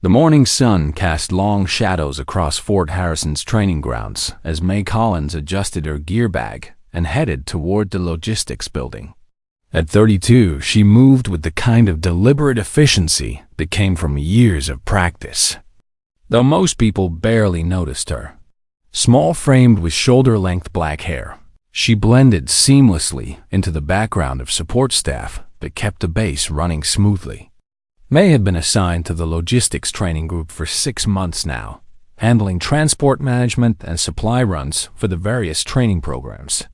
The morning sun cast long shadows across Fort Harrison's training grounds as May Collins adjusted her gear bag and headed toward the logistics building. At 32, she moved with the kind of deliberate efficiency that came from years of practice. Though most people barely noticed her. Small-framed with shoulder-length black hair, she blended seamlessly into the background of support staff that kept the base running smoothly. May had been assigned to the logistics training group for 6 months now, handling transport management and supply runs for the various training programs.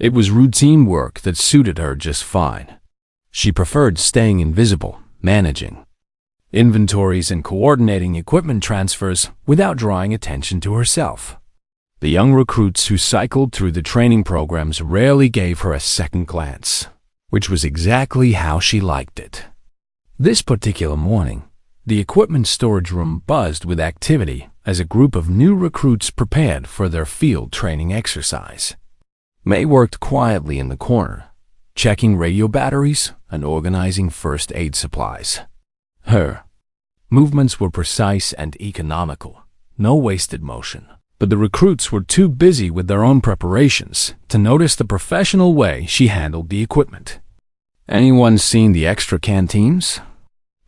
It was routine work that suited her just fine. She preferred staying invisible, managing inventories and coordinating equipment transfers without drawing attention to herself. The young recruits who cycled through the training programs rarely gave her a second glance, which was exactly how she liked it. This particular morning, the equipment storage room buzzed with activity as a group of new recruits prepared for their field training exercise. May worked quietly in the corner, checking radio batteries and organizing first aid supplies. Her movements were precise and economical, no wasted motion. But the recruits were too busy with their own preparations to notice the professional way she handled the equipment. "Anyone seen the extra canteens?"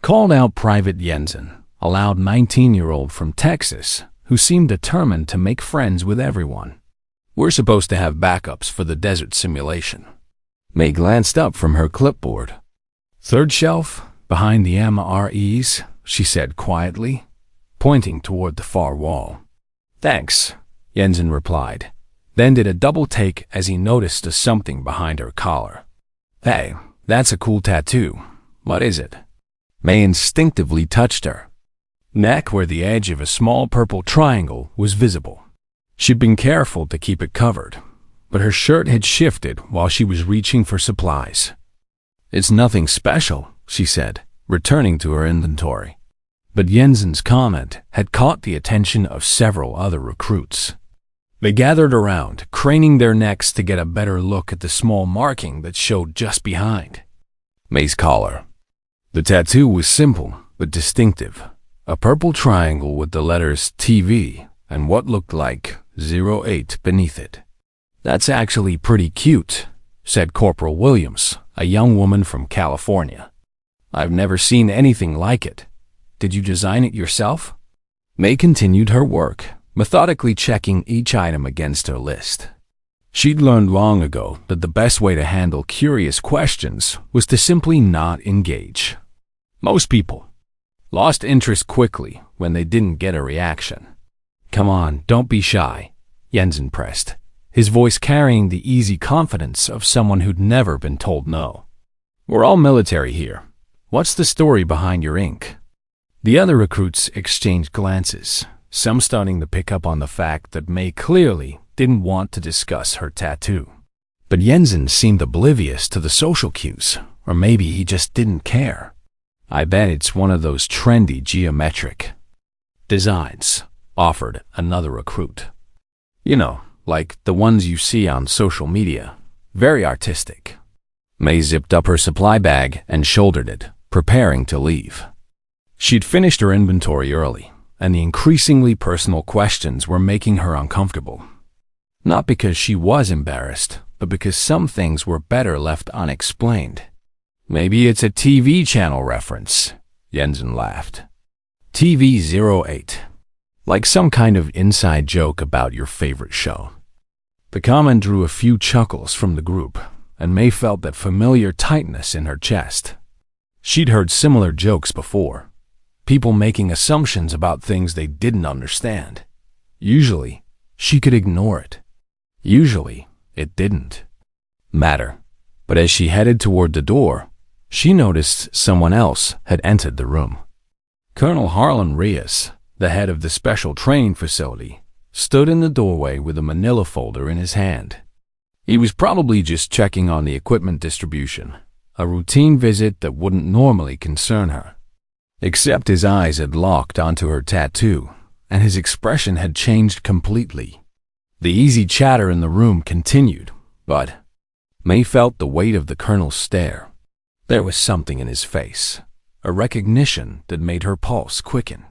called out Private Jensen, a loud 19-year-old from Texas who seemed determined to make friends with everyone. "We're supposed to have backups for the desert simulation." May glanced up from her clipboard. "Third shelf, behind the MREs," she said quietly, pointing toward the far wall. "Thanks," Jensen replied, then did a double take as he noticed something behind her collar. "Hey, that's a cool tattoo. What is it?" May instinctively touched her neck where the edge of a small purple triangle was visible. She'd been careful to keep it covered, but her shirt had shifted while she was reaching for supplies. "It's nothing special," she said, returning to her inventory. But Jensen's comment had caught the attention of several other recruits. They gathered around, craning their necks to get a better look at the small marking that showed just behind May's collar. The tattoo was simple but distinctive, a purple triangle with the letters TV and what looked like 08 beneath it. "That's actually pretty cute," said Corporal Williams, a young woman from California. "I've never seen anything like it. Did you design it yourself?" May continued her work, methodically checking each item against her list. She'd learned long ago that the best way to handle curious questions was to simply not engage. Most people lost interest quickly when they didn't get a reaction. "Come on, don't be shy," Jensen pressed, his voice carrying the easy confidence of someone who'd never been told no. "We're all military here. What's the story behind your ink?" The other recruits exchanged glances, some starting to pick up on the fact that May clearly didn't want to discuss her tattoo. But Jensen seemed oblivious to the social cues, or maybe he just didn't care. "I bet it's one of those trendy geometric designs," offered another recruit. "You know, like the ones you see on social media. Very artistic." May zipped up her supply bag and shouldered it, preparing to leave. She'd finished her inventory early, and the increasingly personal questions were making her uncomfortable. Not because she was embarrassed, but because some things were better left unexplained. "Maybe it's a TV channel reference," Jensen laughed. "TV 08. Like some kind of inside joke about your favorite show." The comment drew a few chuckles from the group, and May felt that familiar tightness in her chest. She'd heard similar jokes before. People making assumptions about things they didn't understand. Usually, she could ignore it. Usually, it didn't matter. But as she headed toward the door, she noticed someone else had entered the room. Colonel Harlan Reyes, the head of the special training facility, stood in the doorway with a manila folder in his hand. He was probably just checking on the equipment distribution, a routine visit that wouldn't normally concern her. Except his eyes had locked onto her tattoo, and his expression had changed completely. The easy chatter in the room continued, but May felt the weight of the colonel's stare. There was something in his face, a recognition that made her pulse quicken.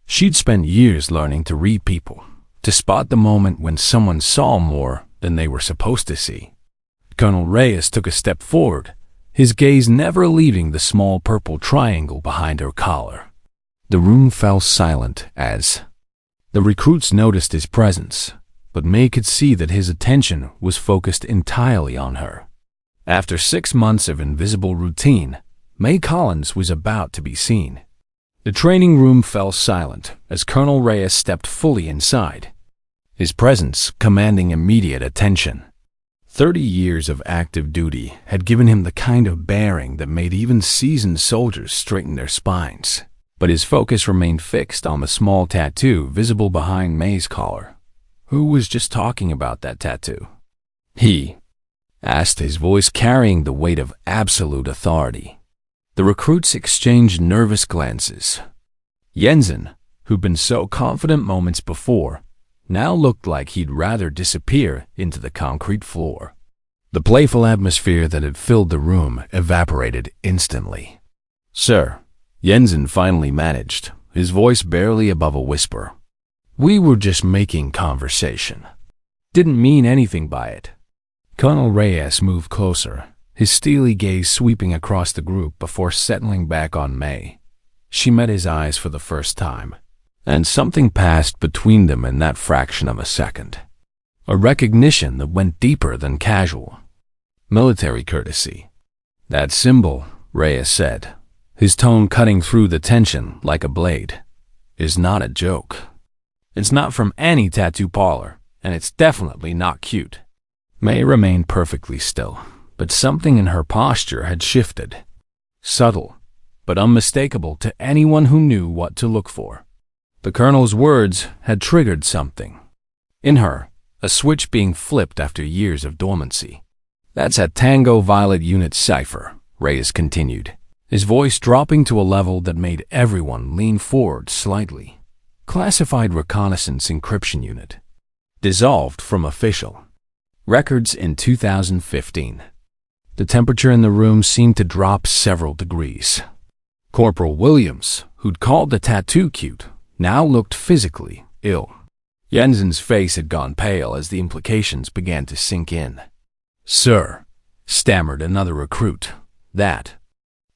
She'd spent years learning to read people, to spot the moment when someone saw more than they were supposed to see. Colonel Reyes took a step forward, his gaze never leaving the small purple triangle behind her collar. The room fell silent as the recruits noticed his presence, but May could see that his attention was focused entirely on her. After 6 months of invisible routine, May Collins was about to be seen. The training room fell silent as Colonel Reyes stepped fully inside, his presence commanding immediate attention. 30 years of active duty had given him the kind of bearing that made even seasoned soldiers straighten their spines, but his focus remained fixed on the small tattoo visible behind May's collar. Who was just talking about that tattoo? He asked, his voice carrying the weight of absolute authority. The recruits exchanged nervous glances. Jensen, who'd been so confident moments before, now looked like he'd rather disappear into the concrete floor. The playful atmosphere that had filled the room evaporated instantly. "Sir," Jensen finally managed, his voice barely above a whisper. "We were just making conversation. Didn't mean anything by it." Colonel Reyes moved closer, his steely gaze sweeping across the group before settling back on May. She met his eyes for the first time, and something passed between them in that fraction of a second. A recognition that went deeper than casual. Military courtesy. "That symbol," Reyes said, his tone cutting through the tension like a blade, "is not a joke. It's not from any tattoo parlor, and it's definitely not cute." May remained perfectly still, but something in her posture had shifted. Subtle, but unmistakable to anyone who knew what to look for. The colonel's words had triggered something. In her, a switch being flipped after years of dormancy. "That's a Tango Violet unit cipher," Reyes continued, his voice dropping to a level that made everyone lean forward slightly. "Classified reconnaissance encryption unit. Dissolved from official records in 2015. The temperature in the room seemed to drop several degrees. Corporal Williams, who'd called the tattoo cute, now looked physically ill. Jensen's face had gone pale as the implications began to sink in. "Sir," stammered another recruit, "that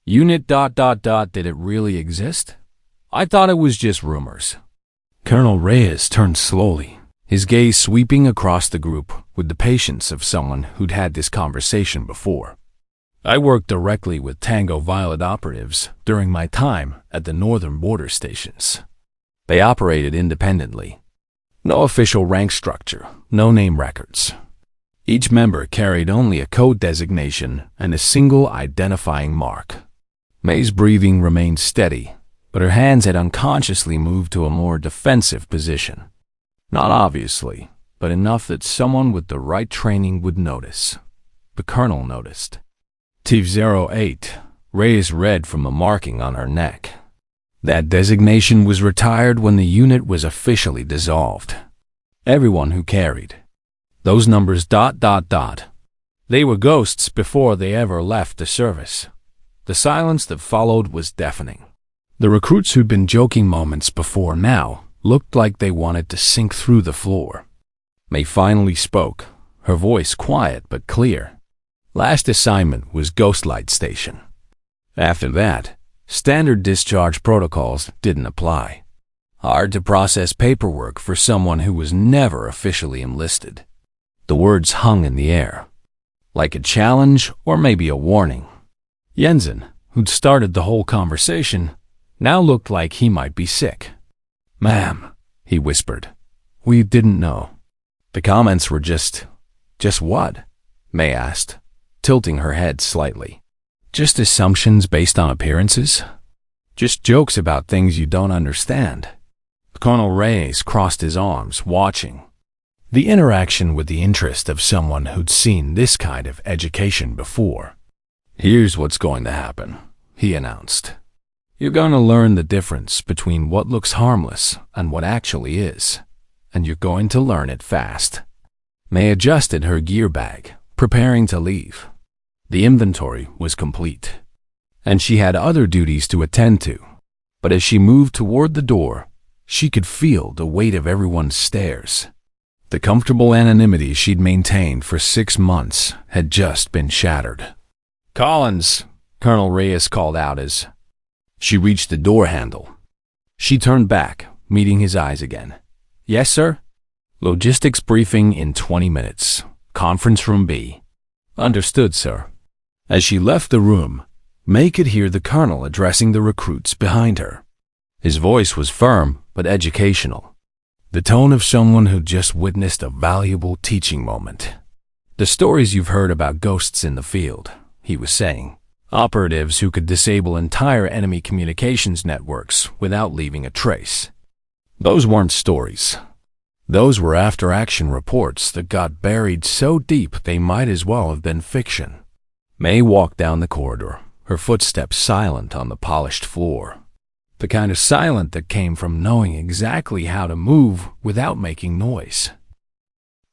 unit ... did it really exist? I thought it was just rumors." Colonel Reyes turned slowly, his gaze sweeping across the group with the patience of someone who'd had this conversation before. "I worked directly with Tango Violet operatives during my time at the northern border stations. They operated independently. No official rank structure, no name records. Each member carried only a code designation and a single identifying mark." May's breathing remained steady, but her hands had unconsciously moved to a more defensive position. Not obviously, but enough that someone with the right training would notice. The colonel noticed. "TF-08, Reyes read from a marking on her neck. That designation was retired when the unit was officially dissolved. Everyone who carried those numbers ... They were ghosts before they ever left the service." The silence that followed was deafening. The recruits who'd been joking moments before now looked like they wanted to sink through the floor. May finally spoke, her voice quiet but clear. "Last assignment was Ghostlight Station. After that, standard discharge protocols didn't apply. Hard to process paperwork for someone who was never officially enlisted." The words hung in the air, like a challenge or maybe a warning. Jensen, who'd started the whole conversation, now looked like he might be sick. "Ma'am," he whispered, "we didn't know." The comments were just what? May asked, tilting her head slightly. "Just assumptions based on appearances? Just jokes about things you don't understand." Colonel Reyes crossed his arms, watching. The interaction with the interest of someone who'd seen this kind of education before. "Here's what's going to happen," he announced. "You're going to learn the difference between what looks harmless and what actually is, and you're going to learn it fast." May adjusted her gear bag, preparing to leave. The inventory was complete. and she had other duties to attend to. But as she moved toward the door, she could feel the weight of everyone's stares. The comfortable anonymity she'd maintained for 6 months had just been shattered. "Collins," Colonel Reyes called out as she reached the door handle. She turned back, meeting his eyes again. "Yes, sir?" "Logistics briefing in 20 minutes. Conference room B." "Understood, sir." As she left the room, May could hear the colonel addressing the recruits behind her. His voice was firm but educational, the tone of someone who just witnessed a valuable teaching moment. "The stories you've heard about ghosts in the field," he was saying. "Operatives who could disable entire enemy communications networks without leaving a trace. Those weren't stories. Those were after-action reports that got buried so deep they might as well have been fiction." May walked down the corridor, her footsteps silent on the polished floor. The kind of silent that came from knowing exactly how to move without making noise.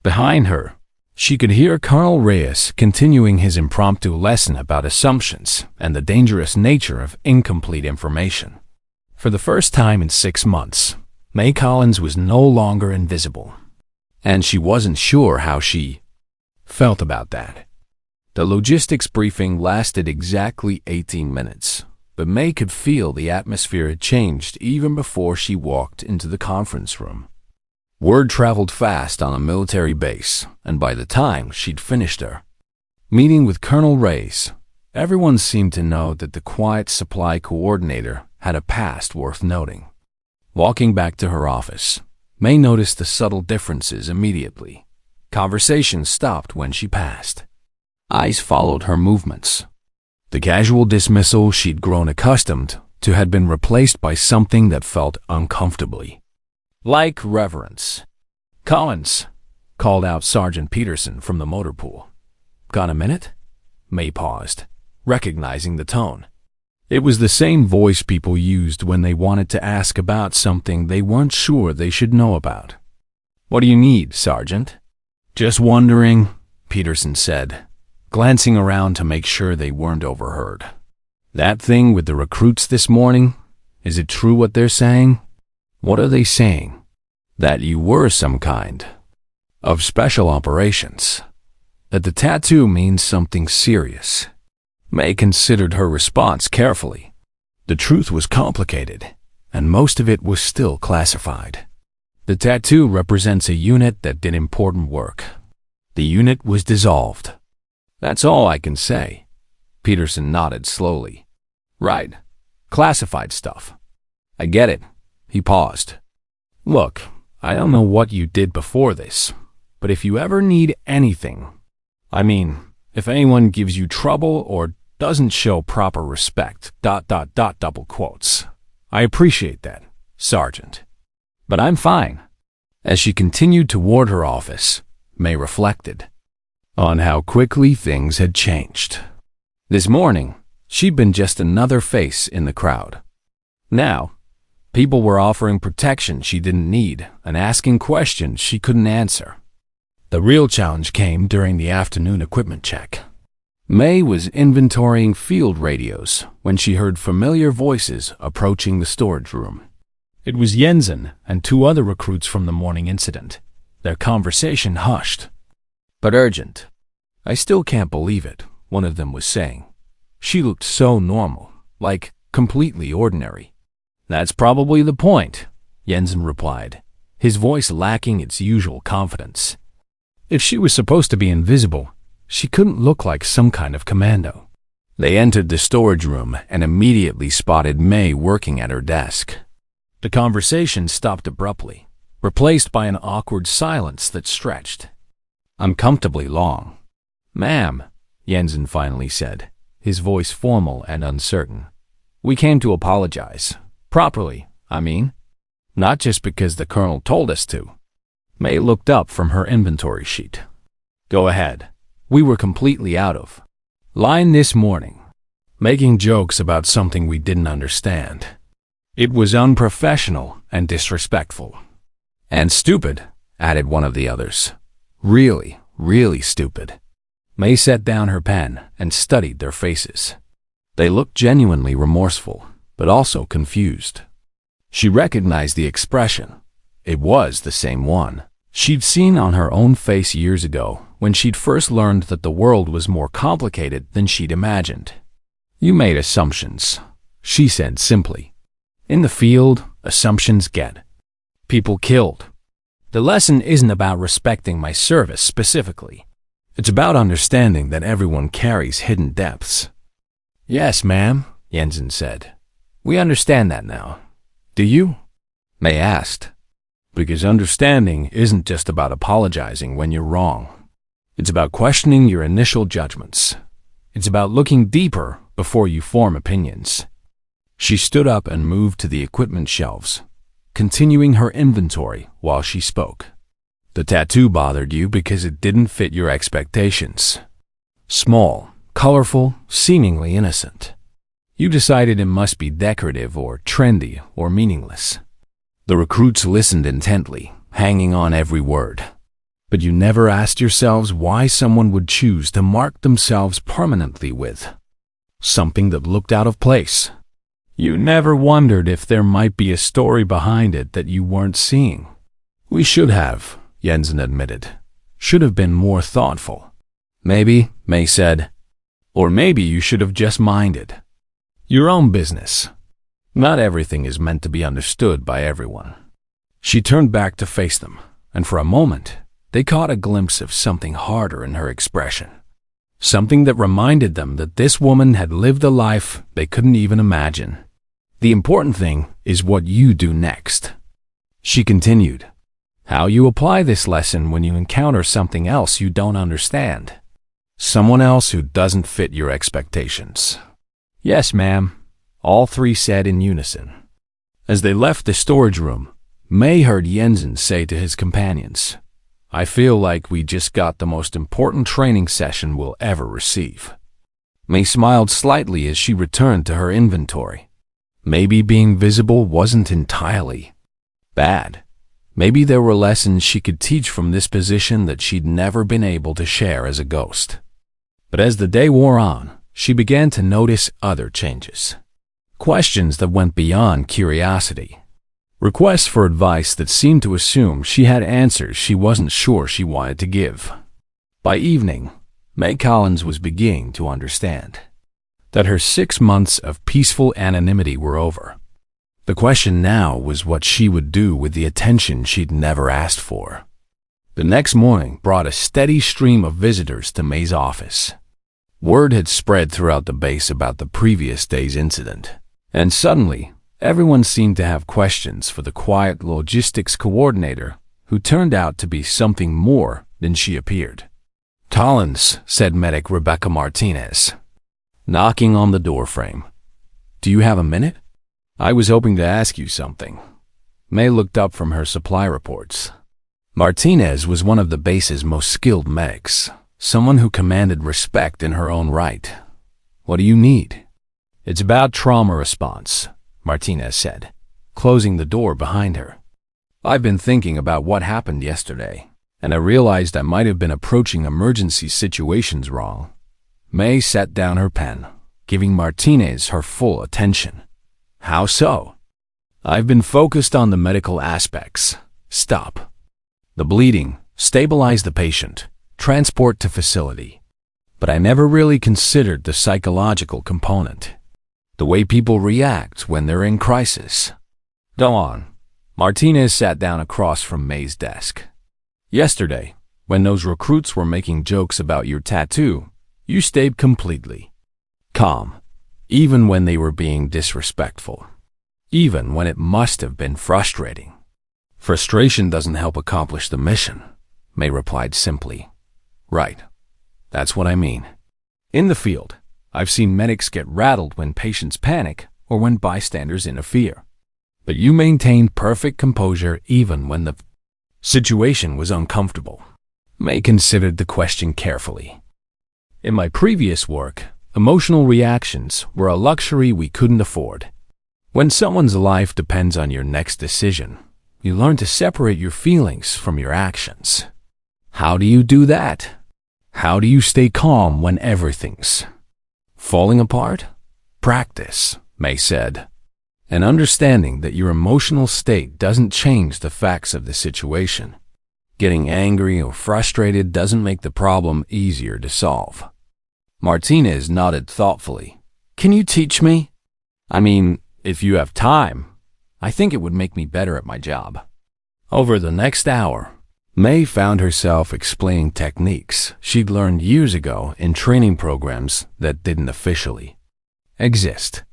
Behind her, she could hear Colonel Reyes continuing his impromptu lesson about assumptions and the dangerous nature of incomplete information. For the first time in 6 months, May Collins was no longer invisible, and she wasn't sure how she felt about that. The logistics briefing lasted exactly 18 minutes, but May could feel the atmosphere had changed even before she walked into the conference room. Word traveled fast on a military base, and by the time she'd finished her meeting with Colonel Reyes, everyone seemed to know that the quiet supply coordinator had a past worth noting. Walking back to her office, May noticed the subtle differences immediately. Conversation stopped when she passed. Eyes followed her movements. The casual dismissal she'd grown accustomed to had been replaced by something that felt uncomfortably like reverence. "Collins," called out Sergeant Peterson from the motor pool. "Got a minute?" May paused, recognizing the tone. It was the same voice people used when they wanted to ask about something they weren't sure they should know about. "What do you need, Sergeant?" "Just wondering," Peterson said, glancing around to make sure they weren't overheard. "That thing with the recruits this morning, is it true what they're saying?" "What are they saying?" "That you were some kind of special operations. That the tattoo means something serious." May considered her response carefully. The truth was complicated, and most of it was still classified. The tattoo represents a unit that did important work. The unit was dissolved. "That's all I can say." Peterson nodded slowly. "Right. Classified stuff. I get it." He paused. "Look, I don't know what you did before this, but if you ever need anything, if anyone gives you trouble or doesn't show proper respect, ... double quotes. I appreciate that, Sergeant. But I'm fine." As she continued toward her office, May reflected on how quickly things had changed. This morning, she'd been just another face in the crowd. Now, people were offering protection she didn't need and asking questions she couldn't answer. The real challenge came during the afternoon equipment check. May was inventorying field radios when she heard familiar voices approaching the storage room. It was Jensen and 2 other recruits from the morning incident, their conversation hushed but urgent. "I still can't believe it," one of them was saying. "She looked so normal, like completely ordinary." "That's probably the point," Jensen replied, his voice lacking its usual confidence. "If she was supposed to be invisible, she couldn't look like some kind of commando." They entered the storage room and immediately spotted May working at her desk. The conversation stopped abruptly, replaced by an awkward silence that stretched uncomfortably long. "Ma'am," Jensen finally said, his voice formal and uncertain. "We came to apologize. Properly, Not just because the colonel told us to." May looked up from her inventory sheet. "Go ahead. We were completely out of line this morning, making jokes about something we didn't understand. It was unprofessional and disrespectful." "And stupid," added one of the others. "Really, really stupid." May set down her pen and studied their faces. They looked genuinely remorseful, but also confused. She recognized the expression. It was the same one she'd seen on her own face years ago when she'd first learned that the world was more complicated than she'd imagined. "You made assumptions," she said simply. "In the field, assumptions get people killed. The lesson isn't about respecting my service specifically. It's about understanding that everyone carries hidden depths." "Yes, ma'am," Jensen said. "We understand that now. Do you?" May asked. "Because understanding isn't just about apologizing when you're wrong. It's about questioning your initial judgments. It's about looking deeper before you form opinions." She stood up and moved to the equipment shelves, continuing her inventory while she spoke. "The tattoo bothered you because it didn't fit your expectations. Small, colorful, seemingly innocent. You decided it must be decorative or trendy or meaningless." The recruits listened intently, hanging on every word. "But you never asked yourselves why someone would choose to mark themselves permanently with something that looked out of place. You never wondered if there might be a story behind it that you weren't seeing." "We should have," Jensen admitted. "Should have been more thoughtful." "Maybe," May said. "Or maybe you should have just minded your own business. Not everything is meant to be understood by everyone." She turned back to face them, and for a moment, they caught a glimpse of something harder in her expression. Something that reminded them that this woman had lived a life they couldn't even imagine. "The important thing is what you do next," she continued. "How you apply this lesson when you encounter something else you don't understand. Someone else who doesn't fit your expectations." "Yes, ma'am," all three said in unison. As they left the storage room, May heard Jensen say to his companions, "I feel like we just got the most important training session we'll ever receive." May smiled slightly as she returned to her inventory. Maybe being visible wasn't entirely bad. Maybe there were lessons she could teach from this position that she'd never been able to share as a ghost. But as the day wore on, she began to notice other changes. Questions that went beyond curiosity. Requests for advice that seemed to assume she had answers she wasn't sure she wanted to give. By evening, May Collins was beginning to understand that her 6 months of peaceful anonymity were over. The question now was what she would do with the attention she'd never asked for. The next morning brought a steady stream of visitors to May's office. Word had spread throughout the base about the previous day's incident, and suddenly, everyone seemed to have questions for the quiet logistics coordinator who turned out to be something more than she appeared. "Collins," said medic Rebecca Martinez, knocking on the doorframe. "Do you have a minute? I was hoping to ask you something." May looked up from her supply reports. Martinez was one of the base's most skilled medics, someone who commanded respect in her own right. "What do you need?" "It's about trauma response," Martinez said, closing the door behind her. "I've been thinking about what happened yesterday, and I realized I might have been approaching emergency situations wrong." May set down her pen, giving Martinez her full attention. "How so?" "I've been focused on the medical aspects. Stop the bleeding, stabilize the patient, transport to facility. But I never really considered the psychological component. The way people react when they're in crisis." "Go on." Martinez sat down across from May's desk. "Yesterday, when those recruits were making jokes about your tattoo, you stayed completely calm, even when they were being disrespectful, even when it must have been frustrating." "Frustration doesn't help accomplish the mission," May replied simply. "Right. That's what I mean. In the field, I've seen medics get rattled when patients panic or when bystanders interfere. But you maintained perfect composure even when the situation was uncomfortable." May considered the question carefully. "In my previous work, emotional reactions were a luxury we couldn't afford. When someone's life depends on your next decision, you learn to separate your feelings from your actions. How do you do that? How do you stay calm when everything's falling apart?" Practice, May said, and understanding that your emotional state doesn't change the facts of the situation. Getting angry or frustrated doesn't make the problem easier to solve. Martinez nodded thoughtfully. Can you teach me? I mean, if you have time, I think it would make me better at my job. Over the next hour, May found herself explaining techniques she'd learned years ago in training programs that didn't officially exist.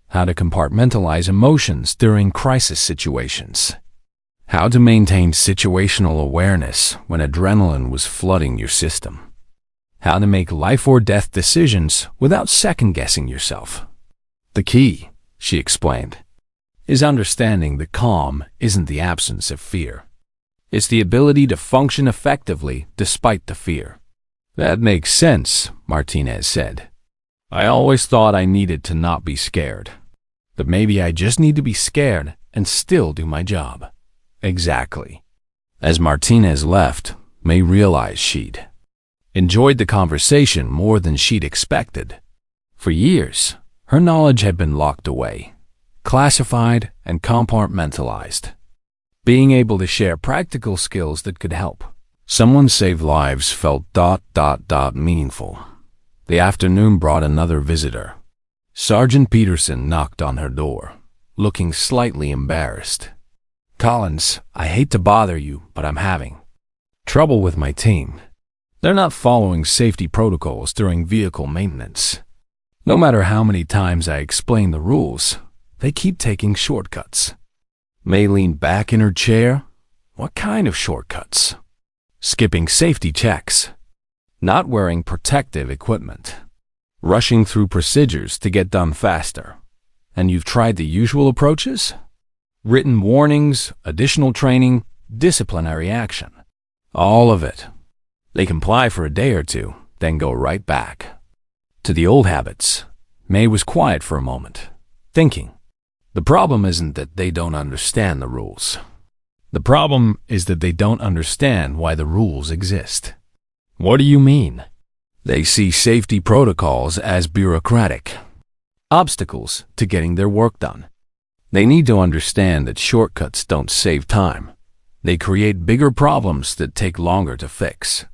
How to compartmentalize emotions during crisis situations. How to maintain situational awareness when adrenaline was flooding your system. How to make life or death decisions without second-guessing yourself. The key, she explained, is understanding that calm isn't the absence of fear. It's the ability to function effectively despite the fear. That makes sense, Martinez said. I always thought I needed to not be scared. But maybe I just need to be scared and still do my job. Exactly. As Martinez left, May realized she'd enjoyed the conversation more than she'd expected. For years, her knowledge had been locked away, classified and compartmentalized. Being able to share practical skills that could help someone save lives felt meaningful. The afternoon brought another visitor. Sergeant Peterson knocked on her door, looking slightly embarrassed. Collins, I hate to bother you, but I'm having trouble with my team. They're not following safety protocols during vehicle maintenance. No matter how many times I explain the rules, they keep taking shortcuts. May leaned back in her chair. What kind of shortcuts? Skipping safety checks. Not wearing protective equipment. Rushing through procedures to get done faster. And you've tried the usual approaches? Written warnings, additional training, disciplinary action. All of it. They comply for a day or two, then go right back to the old habits. May was quiet for a moment, thinking. The problem isn't that they don't understand the rules. The problem is that they don't understand why the rules exist. What do you mean? They see safety protocols as bureaucratic obstacles to getting their work done. They need to understand that shortcuts don't save time. They create bigger problems that take longer to fix.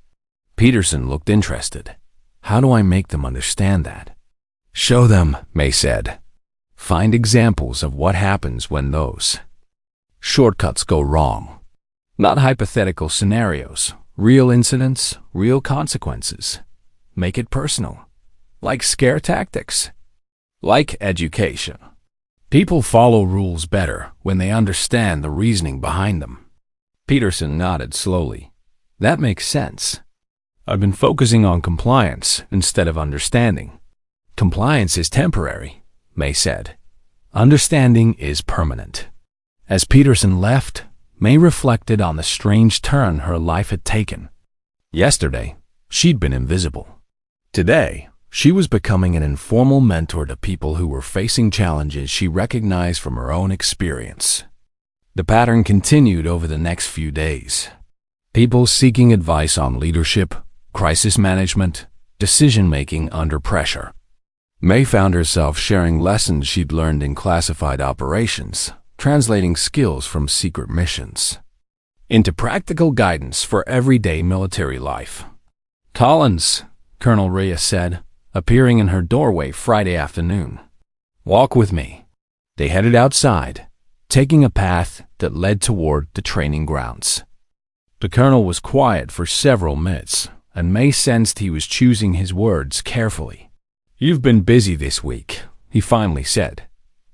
Peterson looked interested. How do I make them understand that? Show them, May said. Find examples of what happens when those shortcuts go wrong. Not hypothetical scenarios, real incidents, real consequences. Make it personal. Like scare tactics. Like education. People follow rules better when they understand the reasoning behind them. Peterson nodded slowly. That makes sense. I've been focusing on compliance instead of understanding. Compliance is temporary, May said. Understanding is permanent. As Peterson left, May reflected on the strange turn her life had taken. Yesterday, she'd been invisible. Today, she was becoming an informal mentor to people who were facing challenges she recognized from her own experience. The pattern continued over the next few days. People seeking advice on leadership, crisis management, decision-making under pressure. May found herself sharing lessons she'd learned in classified operations, translating skills from secret missions into practical guidance for everyday military life. Collins, Colonel Reyes said, appearing in her doorway Friday afternoon. Walk with me. They headed outside, taking a path that led toward the training grounds. The colonel was quiet for several minutes, and May sensed he was choosing his words carefully. You've been busy this week, he finally said.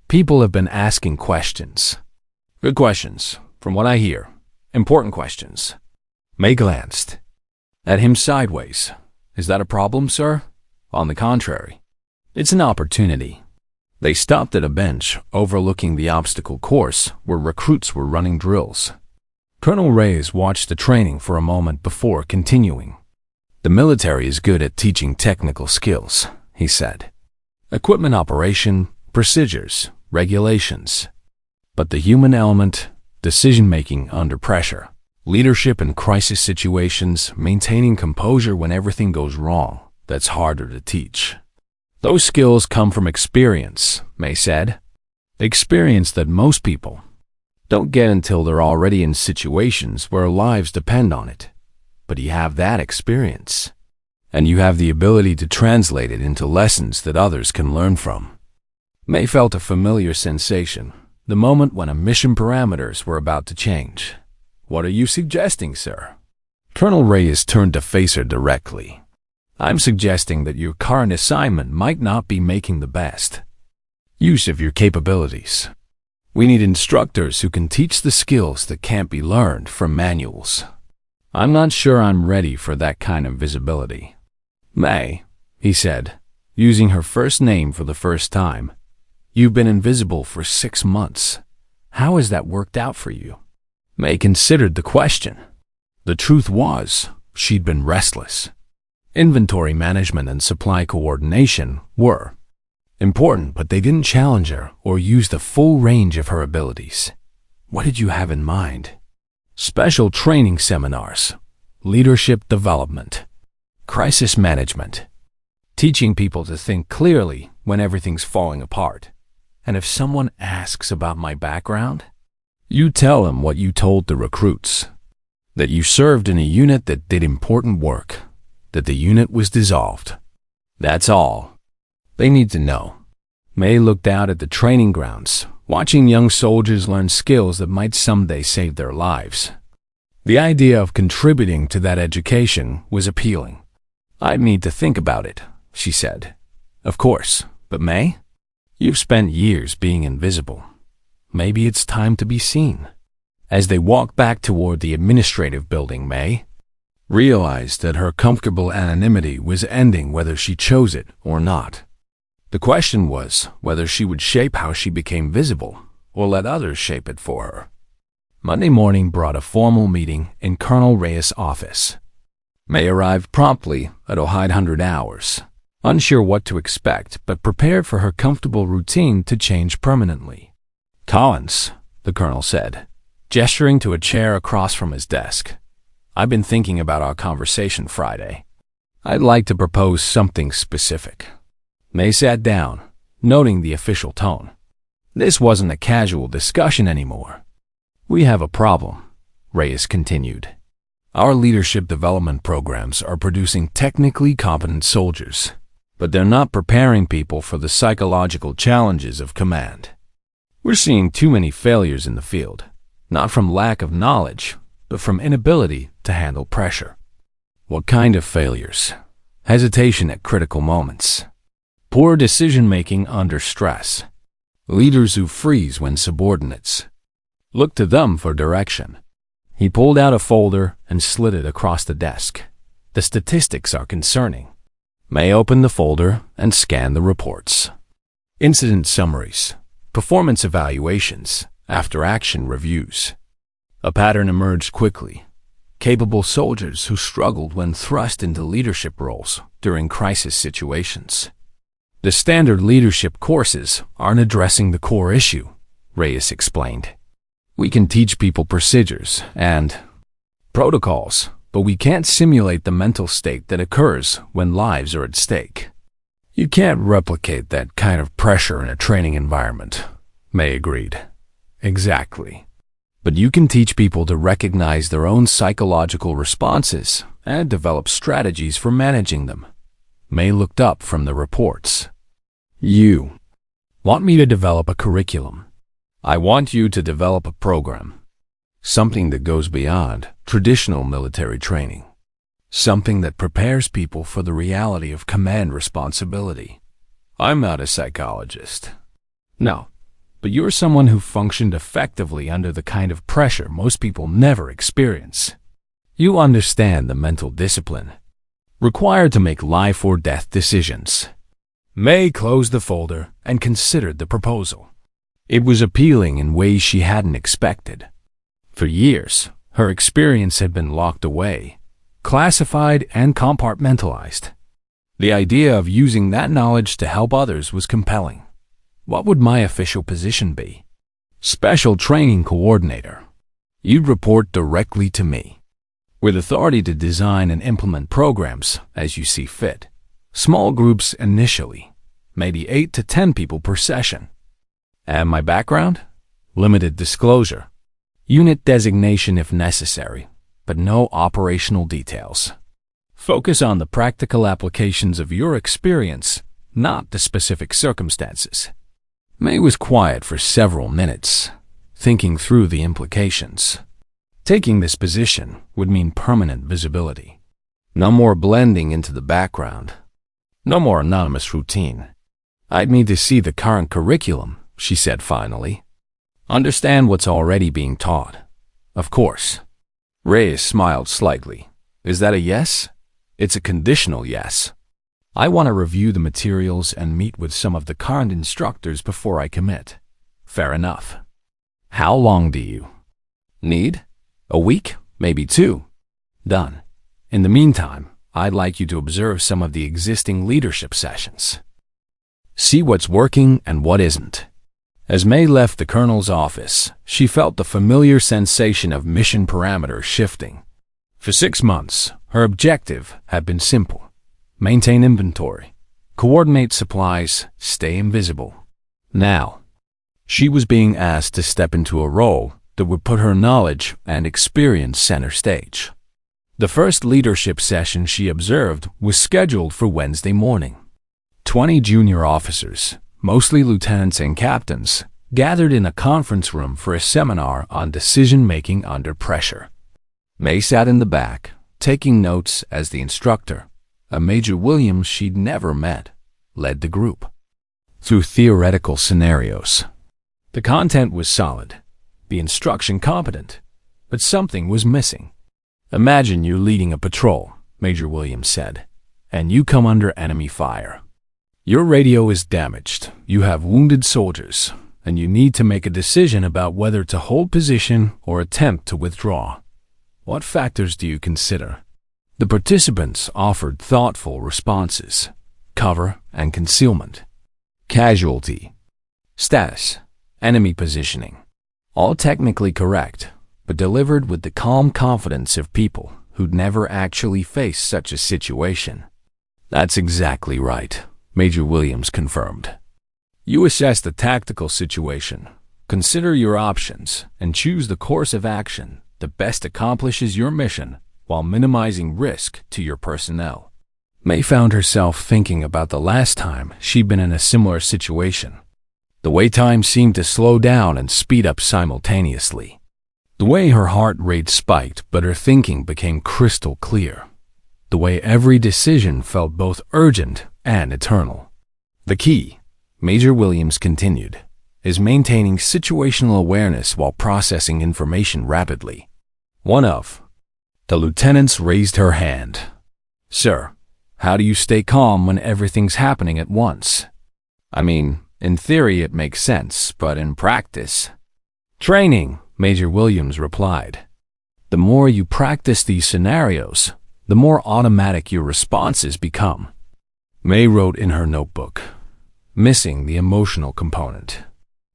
People have been asking questions. Good questions, from what I hear. Important questions. May glanced at him sideways. Is that a problem, sir? On the contrary, it's an opportunity. They stopped at a bench overlooking the obstacle course where recruits were running drills. Colonel Reyes watched the training for a moment before continuing. The military is good at teaching technical skills, he said. Equipment operation, procedures, regulations. But the human element, decision-making under pressure, leadership in crisis situations, maintaining composure when everything goes wrong, that's harder to teach. Those skills come from experience, May said. Experience that most people don't get until they're already in situations where lives depend on it. But you have that experience, and you have the ability to translate it into lessons that others can learn from. May felt a familiar sensation, the moment when a mission parameters were about to change. What are you suggesting, sir? Colonel Reyes turned to face her directly. I'm suggesting that your current assignment might not be making the best use of your capabilities. We need instructors who can teach the skills that can't be learned from manuals. I'm not sure I'm ready for that kind of visibility. May, he said, using her first name for the first time. You've been invisible for 6 months. How has that worked out for you? May considered the question. The truth was, she'd been restless. Inventory management and supply coordination were important, but they didn't challenge her or use the full range of her abilities. What did you have in mind? Special training seminars, leadership development, crisis management, teaching people to think clearly when everything's falling apart. And if someone asks about my background, you tell them what you told the recruits, that you served in a unit that did important work, that the unit was dissolved. That's all they need to know. May looked out at the training grounds, watching young soldiers learn skills that might someday save their lives. The idea of contributing to that education was appealing. I'd need to think about it, she said. Of course, but May, you've spent years being invisible. Maybe it's time to be seen. As they walked back toward the administrative building, May realized that her comfortable anonymity was ending whether she chose it or not. The question was whether she would shape how she became visible or let others shape it for her. Monday morning brought a formal meeting in Colonel Reyes' office. May arrived promptly at 0800 hours, unsure what to expect but prepared for her comfortable routine to change permanently. Collins, the colonel said, gesturing to a chair across from his desk. I've been thinking about our conversation Friday. I'd like to propose something specific. May sat down, noting the official tone. This wasn't a casual discussion anymore. We have a problem, Reyes continued. Our leadership development programs are producing technically competent soldiers, but they're not preparing people for the psychological challenges of command. We're seeing too many failures in the field, not from lack of knowledge, but from inability to handle pressure. What kind of failures? Hesitation at critical moments. Poor decision-making under stress. Leaders who freeze when subordinates look to them for direction. He pulled out a folder and slid it across the desk. The statistics are concerning. May opened the folder and scanned the reports. Incident summaries, performance evaluations, after-action reviews. A pattern emerged quickly. Capable soldiers who struggled when thrust into leadership roles during crisis situations. The standard leadership courses aren't addressing the core issue, Reyes explained. We can teach people procedures and protocols, but we can't simulate the mental state that occurs when lives are at stake. You can't replicate that kind of pressure in a training environment, May agreed. Exactly. But you can teach people to recognize their own psychological responses and develop strategies for managing them. May looked up from the reports. You want me to develop a curriculum. I want you to develop a program. Something that goes beyond traditional military training. Something that prepares people for the reality of command responsibility. I'm not a psychologist. No, but you're someone who functioned effectively under the kind of pressure most people never experience. You understand the mental discipline required to make life or death decisions. May closed the folder and considered the proposal. It was appealing in ways she hadn't expected. For years, her experience had been locked away, classified and compartmentalized. The idea of using that knowledge to help others was compelling. What would my official position be? Special Training Coordinator. You'd report directly to me, with authority to design and implement programs as you see fit. Small groups initially, maybe 8 to 10 people per session. And my background? Limited disclosure. Unit designation if necessary, but no operational details. Focus on the practical applications of your experience, not the specific circumstances. May was quiet for several minutes, thinking through the implications. Taking this position would mean permanent visibility. No more blending into the background. No more anonymous routine. I'd need to see the current curriculum, she said finally. Understand what's already being taught. Of course. Reyes smiled slightly. Is that a yes? It's a conditional yes. I want to review the materials and meet with some of the current instructors before I commit. Fair enough. How long do you need? A week? Maybe 2. Done. In the meantime, I'd like you to observe some of the existing leadership sessions. See what's working and what isn't. As May left the colonel's office, she felt the familiar sensation of mission parameters shifting. For 6 months, her objective had been simple. Maintain inventory, coordinate supplies, stay invisible. Now, she was being asked to step into a role that would put her knowledge and experience center stage. The first leadership session she observed was scheduled for Wednesday morning. 20 junior officers, mostly lieutenants and captains, gathered in a conference room for a seminar on decision-making under pressure. May sat in the back, taking notes as the instructor, a Major Williams she'd never met, led the group through theoretical scenarios. The content was solid, the instruction competent, but something was missing. Imagine you're leading a patrol, Major Williams said, and you come under enemy fire. Your radio is damaged, you have wounded soldiers, and you need to make a decision about whether to hold position or attempt to withdraw. What factors do you consider? The participants offered thoughtful responses: cover and concealment, casualty, status, enemy positioning. All technically correct, but delivered with the calm confidence of people who'd never actually faced such a situation. That's exactly right, Major Williams confirmed. You assess the tactical situation, consider your options, and choose the course of action that best accomplishes your mission while minimizing risk to your personnel. May found herself thinking about the last time she'd been in a similar situation. The way time seemed to slow down and speed up simultaneously. The way her heart rate spiked but her thinking became crystal clear. The way every decision felt both urgent and eternal. The key, Major Williams continued, is maintaining situational awareness while processing information rapidly. One of the lieutenants raised her hand. Sir, how do you stay calm when everything's happening at once? I mean, in theory it makes sense, but in practice? Training, Major Williams replied. The more you practice these scenarios, the more automatic your responses become. May wrote in her notebook, missing the emotional component.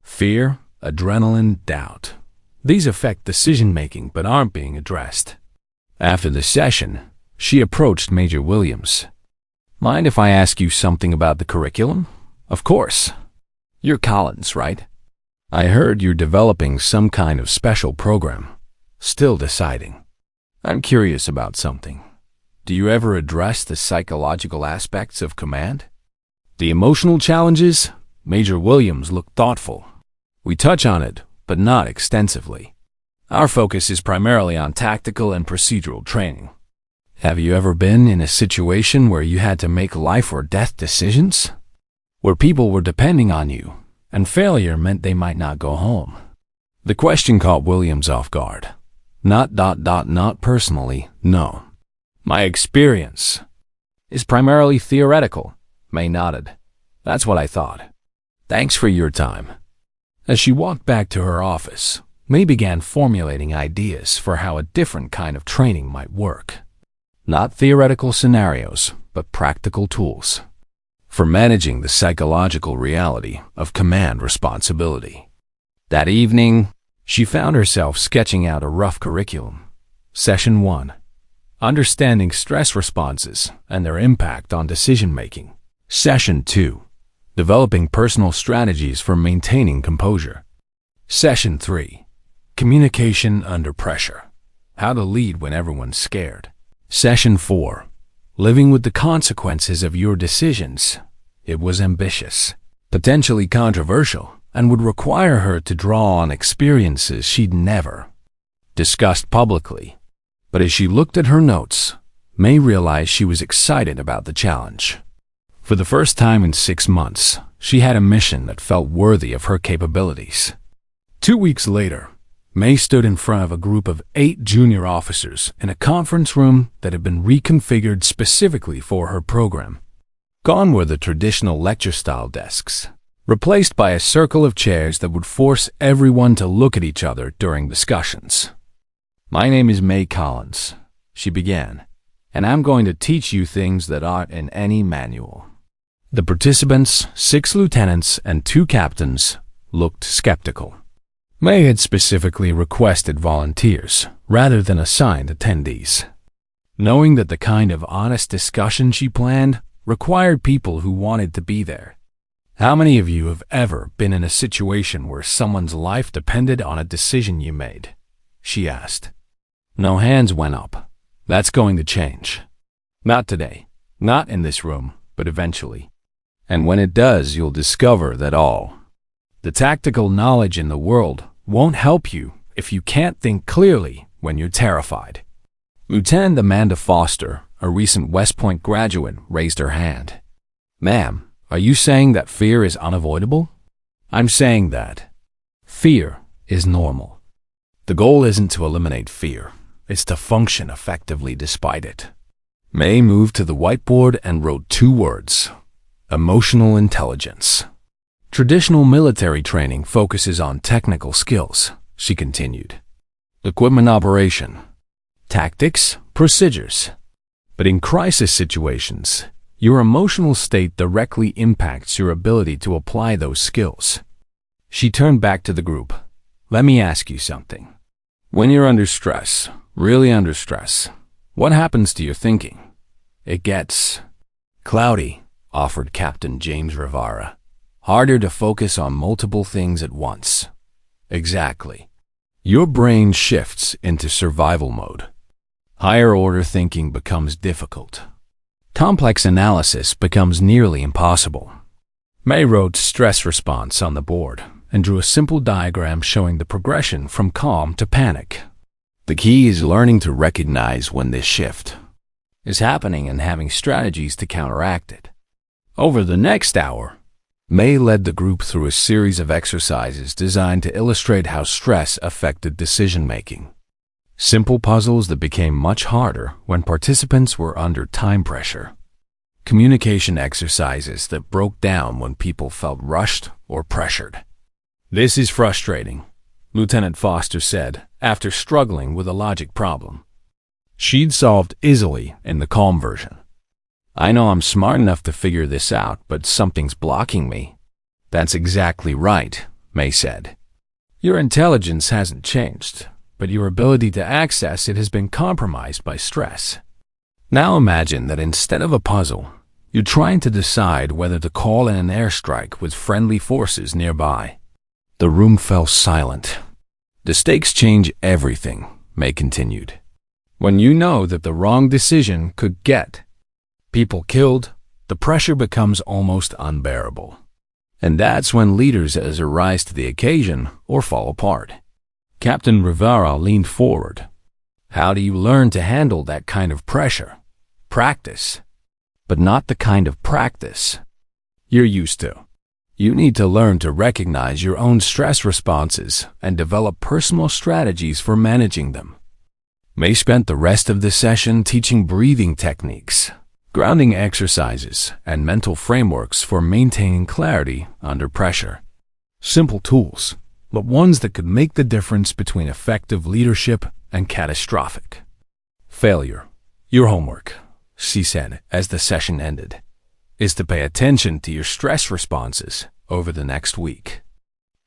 Fear, adrenaline, doubt. These affect decision-making but aren't being addressed. After the session, she approached Major Williams. Mind if I ask you something about the curriculum? Of course. You're Collins, right? I heard you're developing some kind of special program. Still deciding. I'm curious about something. Do you ever address the psychological aspects of command? The emotional challenges? Major Williams looked thoughtful. We touch on it, but not extensively. Our focus is primarily on tactical and procedural training. Have you ever been in a situation where you had to make life or death decisions? Where people were depending on you, and failure meant they might not go home? The question caught Williams off guard. Not personally, no. My experience is primarily theoretical, May nodded. That's what I thought. Thanks for your time. As she walked back to her office, May began formulating ideas for how a different kind of training might work. Not theoretical scenarios, but practical tools for managing the psychological reality of command responsibility. That evening, she found herself sketching out a rough curriculum. Session 1. Understanding stress responses and their impact on decision-making. Session 2. developing personal strategies for maintaining composure. Session 3. Communication under pressure. How to lead when everyone's scared. Session 4. Living with the consequences of your decisions. It was ambitious, potentially controversial, and would require her to draw on experiences she'd never discussed publicly. But as she looked at her notes, May realized she was excited about the challenge. For the first time in 6 months, she had a mission that felt worthy of her capabilities. 2 weeks later, May stood in front of a group of 8 junior officers in a conference room that had been reconfigured specifically for her program. Gone were the traditional lecture-style desks, replaced by a circle of chairs that would force everyone to look at each other during discussions. "My name is May Collins," she began, "and I'm going to teach you things that aren't in any manual." The participants, 6 lieutenants and 2 captains, looked skeptical. May had specifically requested volunteers rather than assigned attendees, knowing that the kind of honest discussion she planned required people who wanted to be there. How many of you have ever been in a situation where someone's life depended on a decision you made? She asked. No hands went up. That's going to change. Not today, not in this room, but eventually. And when it does, you'll discover that all the tactical knowledge in the world won't help you if you can't think clearly when you're terrified. Lieutenant Amanda Foster, a recent West Point graduate, raised her hand. "Ma'am, are you saying that fear is unavoidable?" "I'm saying that fear is normal. The goal isn't to eliminate fear. It's to function effectively despite it." May moved to the whiteboard and wrote 2 words: emotional intelligence. Traditional military training focuses on technical skills, she continued. Equipment operation, tactics, procedures. But in crisis situations, your emotional state directly impacts your ability to apply those skills. She turned back to the group. "Let me ask you something. When you're under stress, really under stress, what happens to your thinking?" "It gets cloudy," offered Captain James Rivara. "Harder to focus on multiple things at once." Exactly. Your brain shifts into survival mode. Higher order thinking becomes difficult. Complex analysis becomes nearly impossible. May wrote stress response on the board and drew a simple diagram showing the progression from calm to panic. The key is learning to recognize when this shift is happening and having strategies to counteract it. Over the next hour, May led the group through a series of exercises designed to illustrate how stress affected decision-making. Simple puzzles that became much harder when participants were under time pressure. Communication exercises that broke down when people felt rushed or pressured. "This is frustrating," Lieutenant Foster said, after struggling with a logic problem she'd solved easily in the calm version. "I know I'm smart enough to figure this out, but something's blocking me." "That's exactly right," May said. "Your intelligence hasn't changed, but your ability to access it has been compromised by stress. Now imagine that instead of a puzzle, you're trying to decide whether to call in an airstrike with friendly forces nearby." The room fell silent. "The stakes change everything," May continued. "When you know that the wrong decision could get people killed, the pressure becomes almost unbearable. And that's when leaders either rise to the occasion or fall apart." Captain Rivera leaned forward. "How do you learn to handle that kind of pressure?" "Practice. But not the kind of practice you're used to. You need to learn to recognize your own stress responses and develop personal strategies for managing them." May spent the rest of the session teaching breathing techniques, grounding exercises, and mental frameworks for maintaining clarity under pressure. Simple tools, but ones that could make the difference between effective leadership and catastrophic failure. "Your homework," she said as the session ended, "is to pay attention to your stress responses over the next week.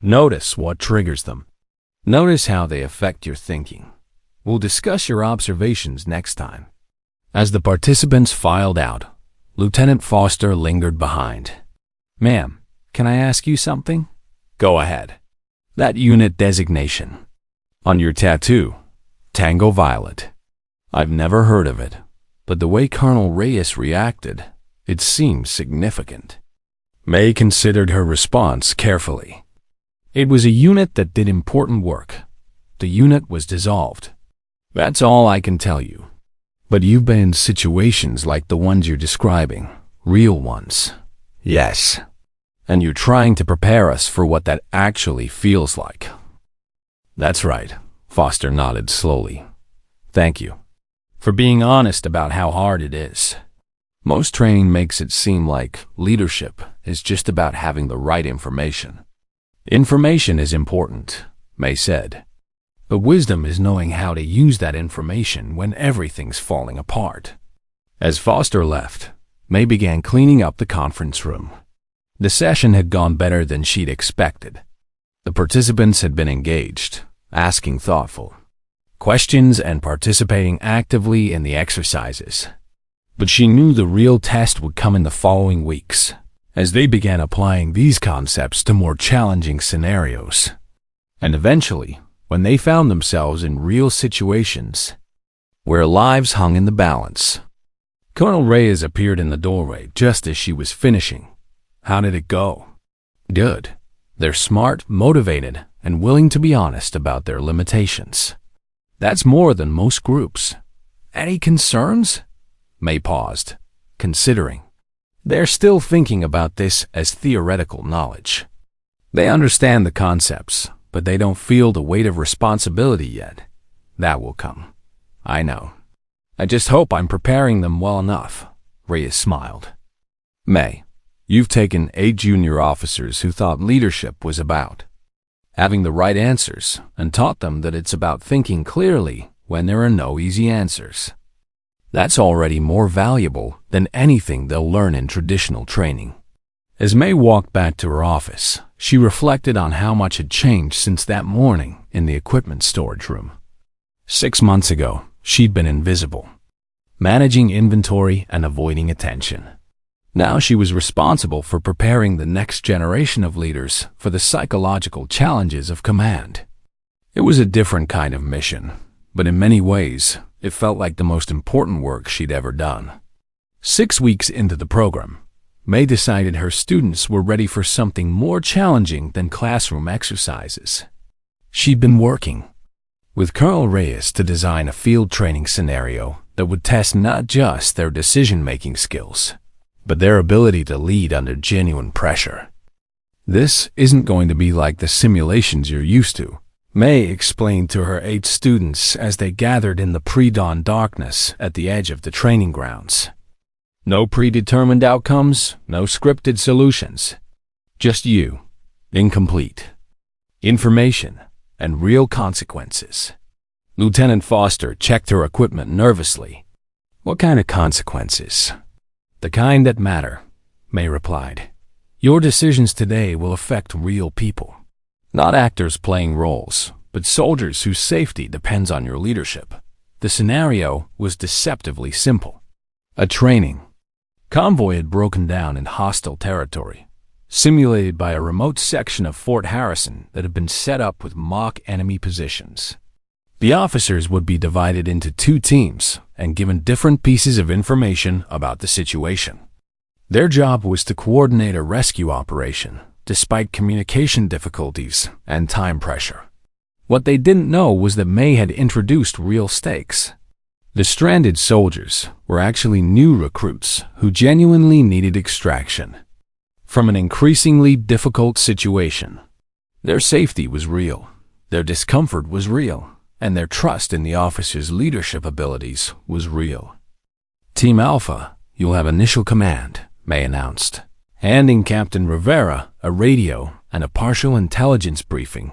Notice what triggers them. Notice how they affect your thinking. We'll discuss your observations next time." As the participants filed out, Lieutenant Foster lingered behind. "Ma'am, Can I ask you something? Go ahead. That unit designation. On your tattoo, Tango Violet. I've never heard of it, but the way Colonel Reyes reacted, it seems significant. May considered her response carefully. It was a unit that did important work. The unit was dissolved. That's all I can tell you. But you've been in situations like the ones you're describing, real ones. Yes. And you're trying to prepare us for what that actually feels like. That's right, Foster nodded slowly. Thank you for being honest about how hard it is. Most training makes it seem like leadership is just about having the right information. Information is important, May said. But wisdom is knowing how to use that information when everything's falling apart. As Foster left, May began cleaning up the conference room. The session had gone better than she'd expected. The participants had been engaged, asking thoughtful questions and participating actively in the exercises. But she knew the real test would come in the following weeks, as they began applying these concepts to more challenging scenarios. And eventually, when they found themselves in real situations where lives hung in the balance. Colonel Reyes appeared in the doorway just as she was finishing. How did it go? Good. They're smart, motivated, and willing to be honest about their limitations. That's more than most groups. Any concerns? May paused, considering. They're still thinking about this as theoretical knowledge. They understand the concepts, but they don't feel the weight of responsibility yet. That will come. I know. I just hope I'm preparing them well enough, Reyes smiled. May, you've taken 8 junior officers who thought leadership was about having the right answers and taught them that it's about thinking clearly when there are no easy answers. That's already more valuable than anything they'll learn in traditional training. As May walked back to her office, she reflected on how much had changed since that morning in the equipment storage room. 6 months ago, she'd been invisible, managing inventory and avoiding attention. Now she was responsible for preparing the next generation of leaders for the psychological challenges of command. It was a different kind of mission, but in many ways, it felt like the most important work she'd ever done. 6 weeks into the program, May decided her students were ready for something more challenging than classroom exercises. She'd been working with Colonel Reyes to design a field training scenario that would test not just their decision-making skills, but their ability to lead under genuine pressure. This isn't going to be like the simulations you're used to, May explained to her 8 students as they gathered in the pre-dawn darkness at the edge of the training grounds. No predetermined outcomes, no scripted solutions. Just you, incomplete information, and real consequences. Lieutenant Foster checked her equipment nervously. What kind of consequences? The kind that matter, May replied. Your decisions today will affect real people. Not actors playing roles, but soldiers whose safety depends on your leadership. The scenario was deceptively simple. A training convoy had broken down in hostile territory, simulated by a remote section of Fort Harrison that had been set up with mock enemy positions. The officers would be divided into 2 teams and given different pieces of information about the situation. Their job was to coordinate a rescue operation, despite communication difficulties and time pressure. What they didn't know was that May had introduced real stakes. The stranded soldiers were actually new recruits who genuinely needed extraction from an increasingly difficult situation. Their safety was real, their discomfort was real, and their trust in the officers' leadership abilities was real. Team Alpha, you'll have initial command, May announced, handing Captain Rivera a radio and a partial intelligence briefing.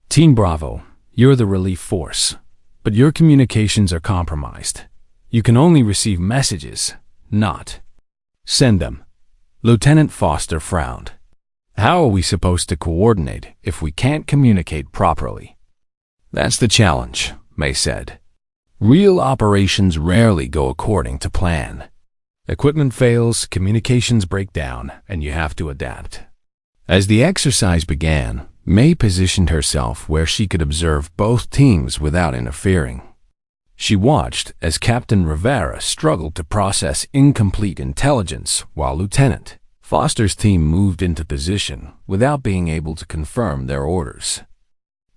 Team Bravo, you're the relief force, but your communications are compromised. You can only receive messages, not send them. Lieutenant Foster frowned. How are we supposed to coordinate if we can't communicate properly? That's the challenge, May said. Real operations rarely go according to plan. Equipment fails, communications break down, and you have to adapt. As the exercise began, May positioned herself where she could observe both teams without interfering. She watched as Captain Rivera struggled to process incomplete intelligence while Lieutenant Foster's team moved into position without being able to confirm their orders.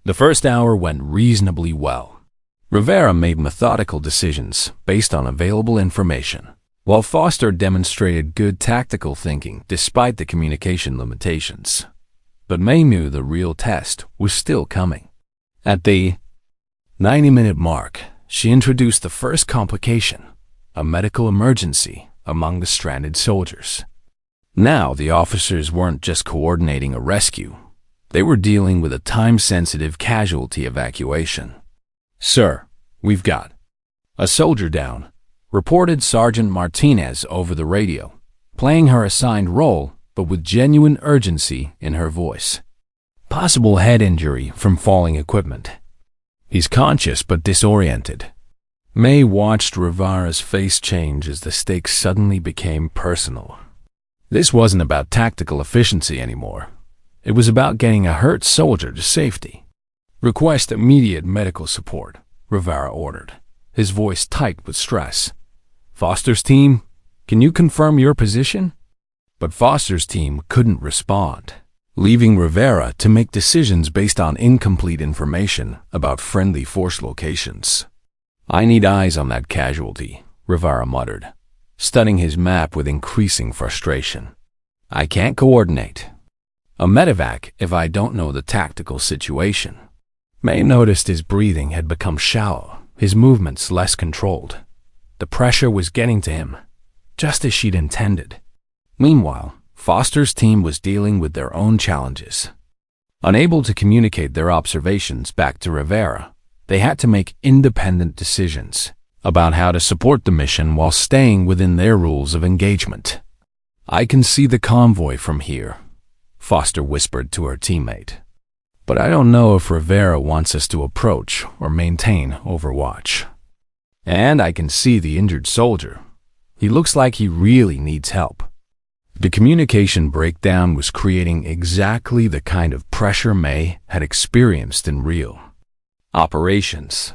The first hour went reasonably well. Rivera made methodical decisions based on available information, while Foster demonstrated good tactical thinking despite the communication limitations. But May knew the real test was still coming. At the 90-minute mark, she introduced the first complication, a medical emergency among the stranded soldiers. Now the officers weren't just coordinating a rescue. They were dealing with a time-sensitive casualty evacuation. "Sir, we've got a soldier down," reported Sergeant Martinez over the radio, playing her assigned role but with genuine urgency in her voice. "Possible head injury from falling equipment. He's conscious but disoriented." May watched Rivera's face change as the stakes suddenly became personal. This wasn't about tactical efficiency anymore. It was about getting a hurt soldier to safety. "Request immediate medical support," Rivera ordered, his voice tight with stress. "Foster's team, can you confirm your position?" But Foster's team couldn't respond, leaving Rivera to make decisions based on incomplete information about friendly force locations. "I need eyes on that casualty," Rivera muttered, studying his map with increasing frustration. "I can't coordinate a medevac if I don't know the tactical situation." May noticed his breathing had become shallow, his movements less controlled. The pressure was getting to him, just as she'd intended. Meanwhile, Foster's team was dealing with their own challenges. Unable to communicate their observations back to Rivera, they had to make independent decisions about how to support the mission while staying within their rules of engagement. "I can see the convoy from here," Foster whispered to her teammate. "But I don't know if Rivera wants us to approach or maintain overwatch. And I can see the injured soldier. He looks like he really needs help." The communication breakdown was creating exactly the kind of pressure May had experienced in real operations.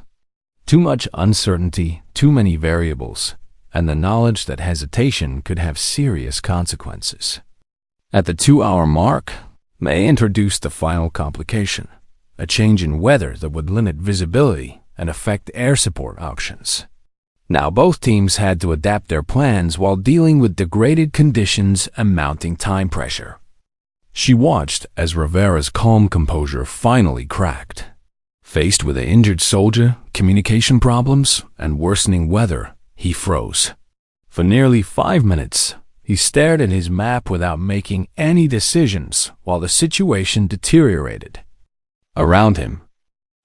Too much uncertainty, too many variables, and the knowledge that hesitation could have serious consequences. At the 2-hour mark, May introduced the final complication, a change in weather that would limit visibility and affect air support options. Now both teams had to adapt their plans while dealing with degraded conditions and mounting time pressure. She watched as Rivera's calm composure finally cracked. Faced with an injured soldier, communication problems, and worsening weather, he froze. For nearly 5 minutes, he stared at his map without making any decisions while the situation deteriorated. Around him,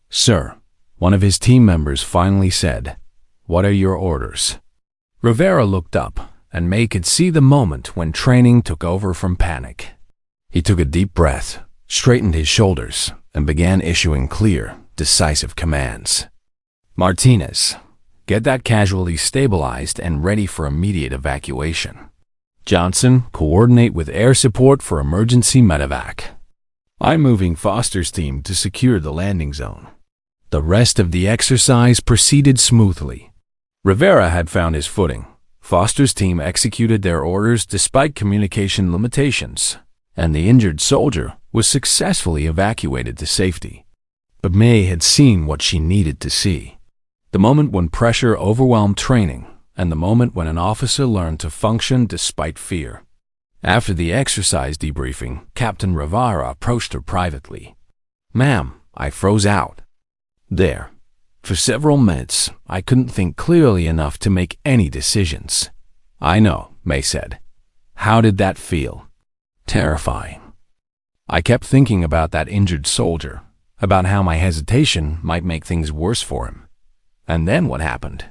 "Sir," one of his team members finally said, "What are your orders?" Rivera looked up, and May could see the moment when training took over from panic. He took a deep breath, straightened his shoulders, and began issuing clear, decisive commands. "Martinez, get that casualty stabilized and ready for immediate evacuation. Johnson, coordinate with air support for emergency medevac. I'm moving Foster's team to secure the landing zone." The rest of the exercise proceeded smoothly. Rivera had found his footing. Foster's team executed their orders despite communication limitations, and the injured soldier was successfully evacuated to safety. But May had seen what she needed to see. The moment when pressure overwhelmed training, and the moment when an officer learned to function despite fear. After the exercise debriefing, Captain Rivera approached her privately. "Ma'am, I froze out there. For several minutes, I couldn't think clearly enough to make any decisions." "I know," May said. "How did that feel?" "Terrifying. I kept thinking about that injured soldier, about how my hesitation might make things worse for him. And then what happened?"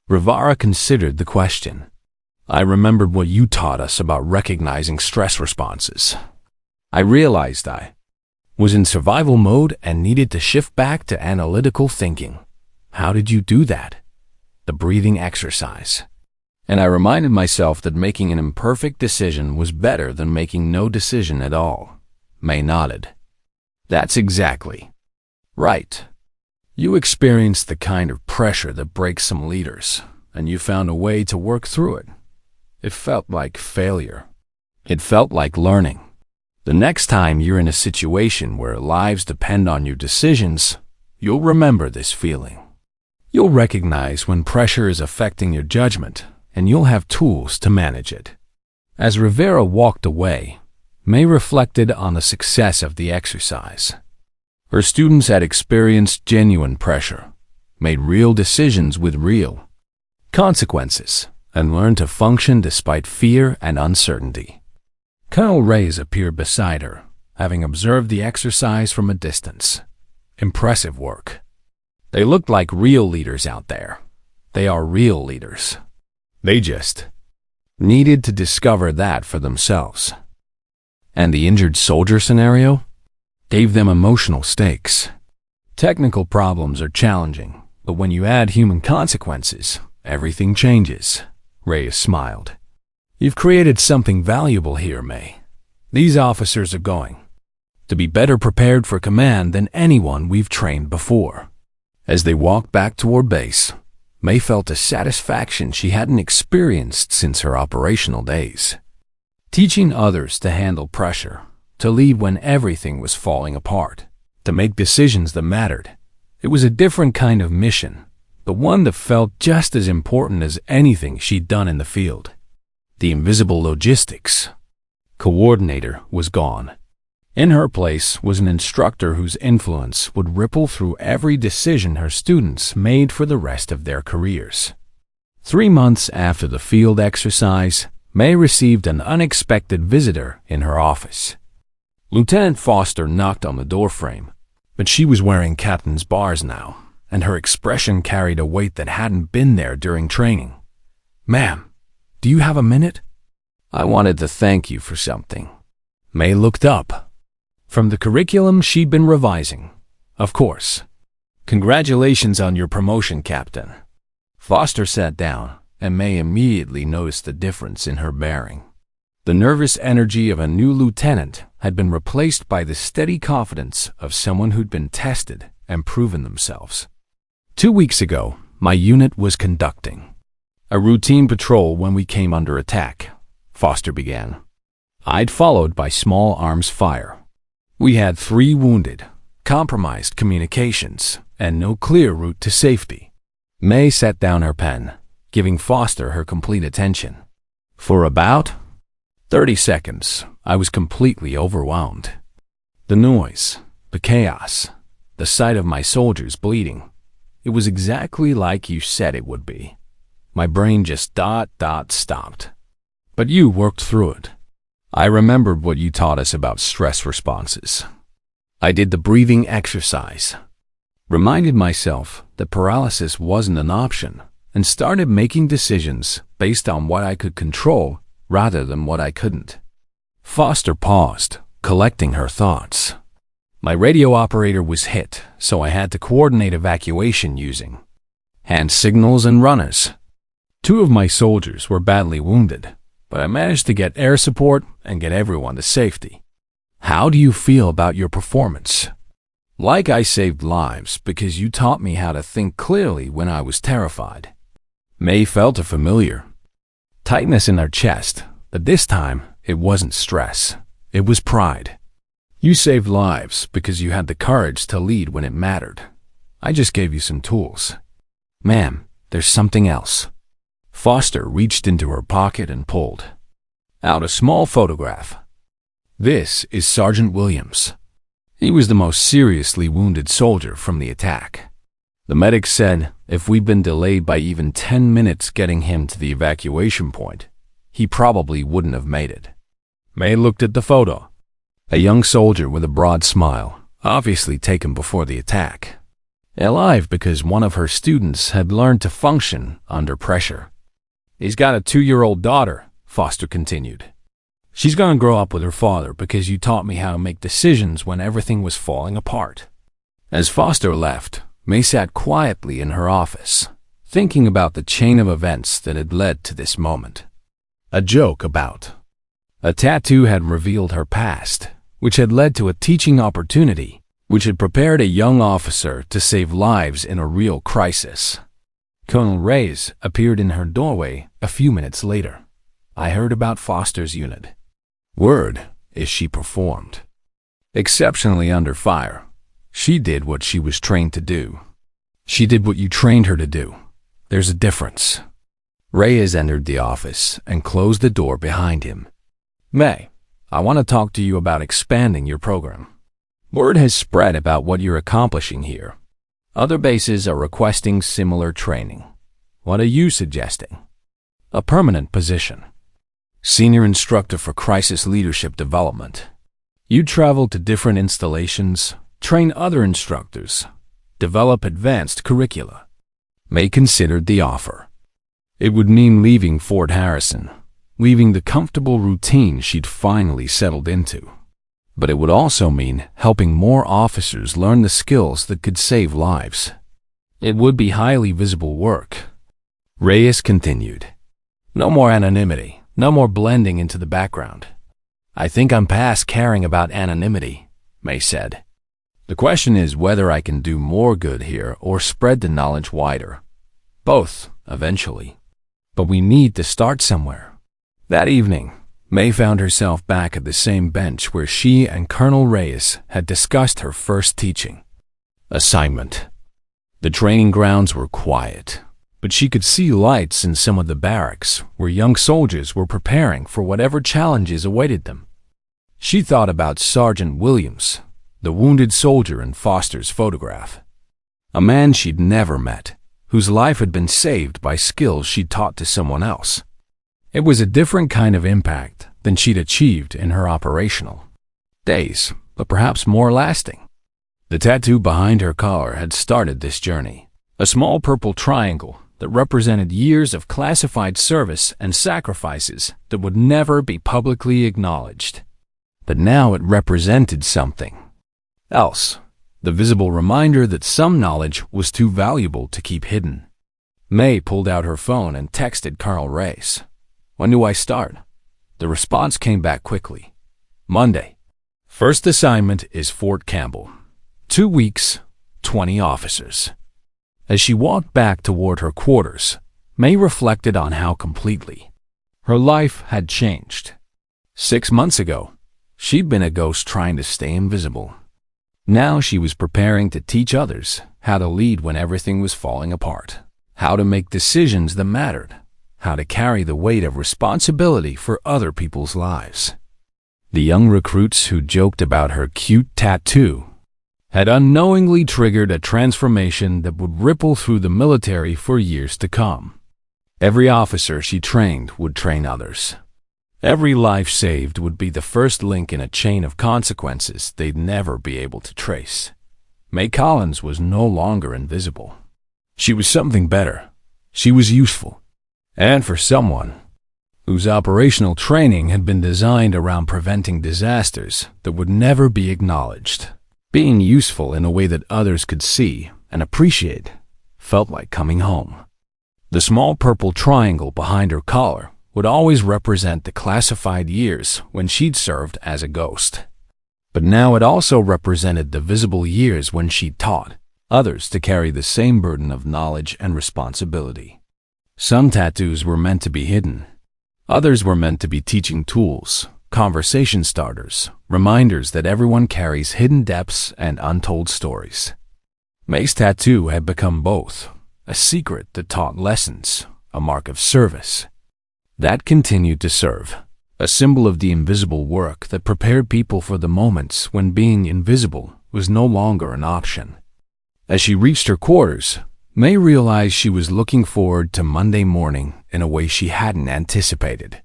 Rivera considered the question. "I remembered what you taught us about recognizing stress responses. I realized I was in survival mode and needed to shift back to analytical thinking." "How did you do that?" "The breathing exercise. And I reminded myself that making an imperfect decision was better than making no decision at all." May nodded. That's exactly right. You experienced the kind of pressure that breaks some leaders, and you found a way to work through it. It felt like failure. It felt like learning. The next time you're in a situation where lives depend on your decisions, you'll remember this feeling. You'll recognize when pressure is affecting your judgment, and you'll have tools to manage it. As Rivera walked away, May reflected on the success of the exercise. Her students had experienced genuine pressure, made real decisions with real consequences, and learned to function despite fear and uncertainty. Colonel Reyes appeared beside her, having observed the exercise from a distance. Impressive work. They looked like real leaders out there. They are real leaders. They just needed to discover that for themselves. And the injured soldier scenario gave them emotional stakes. Technical problems are challenging, but when you add human consequences, everything changes. Reyes smiled. You've created something valuable here, May. These officers are going to be better prepared for command than anyone we've trained before. As they walked back toward base, May felt a satisfaction she hadn't experienced since her operational days. Teaching others to handle pressure, to lead when everything was falling apart, to make decisions that mattered. It was a different kind of mission, but one that felt just as important as anything she'd done in the field. The invisible logistics coordinator was gone. In her place was an instructor whose influence would ripple through every decision her students made for the rest of their careers. 3 months after the field exercise, May received an unexpected visitor in her office. Lieutenant Foster knocked on the doorframe, but she was wearing captain's bars now, and her expression carried a weight that hadn't been there during training. "Ma'am, do you have a minute? I wanted to thank you for something." May looked up. From the curriculum she'd been revising. Of course. "Congratulations on your promotion, Captain." Foster sat down, and May immediately noticed the difference in her bearing. The nervous energy of a new lieutenant had been replaced by the steady confidence of someone who'd been tested and proven themselves. 2 weeks ago, my unit was conducting a routine patrol when we came under attack, Foster began. I'd followed by small arms fire. We had 3 wounded, compromised communications, and no clear route to safety. May set down her pen, giving Foster her complete attention. For about 30 seconds, I was completely overwhelmed. The noise, the chaos, the sight of my soldiers bleeding. It was exactly like you said it would be. My brain just stopped. But you worked through it. I remembered what you taught us about stress responses. I did the breathing exercise, reminded myself that paralysis wasn't an option, and started making decisions based on what I could control rather than what I couldn't. Foster paused, collecting her thoughts. My radio operator was hit, so I had to coordinate evacuation using hand signals and runners. 2 of my soldiers were badly wounded, but I managed to get air support and get everyone to safety. How do you feel about your performance? Like I saved lives because you taught me how to think clearly when I was terrified. May felt a familiar tightness in her chest, but this time it wasn't stress. It was pride. You saved lives because you had the courage to lead when it mattered. I just gave you some tools. Ma'am, there's something else. Foster reached into her pocket and pulled out a small photograph. This is Sergeant Williams. He was the most seriously wounded soldier from the attack. The medic said if we'd been delayed by even 10 minutes getting him to the evacuation point, he probably wouldn't have made it. May looked at the photo. A young soldier with a broad smile, obviously taken before the attack. Alive because one of her students had learned to function under pressure. He's got a 2-year-old daughter, Foster continued. She's gonna grow up with her father because you taught me how to make decisions when everything was falling apart. As Foster left, May sat quietly in her office, thinking about the chain of events that had led to this moment. A joke about a tattoo had revealed her past, which had led to a teaching opportunity, which had prepared a young officer to save lives in a real crisis. Colonel Reyes appeared in her doorway a few minutes later. "I heard about Foster's unit. Word is she performed exceptionally under fire. She did what she was trained to do. She did what you trained her to do. There's a difference." Reyes entered the office and closed the door behind him. "May, I want to talk to you about expanding your program. Word has spread about what you're accomplishing here. Other bases are requesting similar training. What are you suggesting?" "A permanent position. Senior instructor for crisis leadership development. You travel to different installations, train other instructors, develop advanced curricula." May considered the offer. It would mean leaving Fort Harrison, leaving the comfortable routine she'd finally settled into. But it would also mean helping more officers learn the skills that could save lives. It would be highly visible work. Reyes continued. "No more anonymity, no more blending into the background." "I think I'm past caring about anonymity," May said. "The question is whether I can do more good here or spread the knowledge wider. Both, eventually. But we need to start somewhere." That evening, May found herself back at the same bench where she and Colonel Reyes had discussed her first teaching assignment. The training grounds were quiet, but she could see lights in some of the barracks where young soldiers were preparing for whatever challenges awaited them. She thought about Sergeant Williams, the wounded soldier in Foster's photograph. A man she'd never met, whose life had been saved by skills she'd taught to someone else. It was a different kind of impact than she'd achieved in her operational days, but perhaps more lasting. The tattoo behind her collar had started this journey, a small purple triangle that represented years of classified service and sacrifices that would never be publicly acknowledged. But now it represented something else, the visible reminder that some knowledge was too valuable to keep hidden. May pulled out her phone and texted Colonel Reyes. "When do I start?" The response came back quickly. "Monday. First assignment is Fort Campbell. 2 weeks, 20 officers." As she walked back toward her quarters, May reflected on how completely her life had changed. 6 months ago, she'd been a ghost trying to stay invisible. Now she was preparing to teach others how to lead when everything was falling apart, how to make decisions that mattered, how to carry the weight of responsibility for other people's lives. The young recruits who joked about her cute tattoo had unknowingly triggered a transformation that would ripple through the military for years to come. Every officer she trained would train others. Every life saved would be the first link in a chain of consequences they'd never be able to trace. May Collins was no longer invisible. She was something better. She was useful. And for someone whose operational training had been designed around preventing disasters that would never be acknowledged. Being useful in a way that others could see and appreciate felt like coming home. The small purple triangle behind her collar would always represent the classified years when she'd served as a ghost. But now it also represented the visible years when she'd taught others to carry the same burden of knowledge and responsibility. Some tattoos were meant to be hidden. Others were meant to be teaching tools, conversation starters, reminders that everyone carries hidden depths and untold stories. May's tattoo had become both, a secret that taught lessons, a mark of service that continued to serve, a symbol of the invisible work that prepared people for the moments when being invisible was no longer an option. As she reached her quarters, May realized she was looking forward to Monday morning in a way she hadn't anticipated.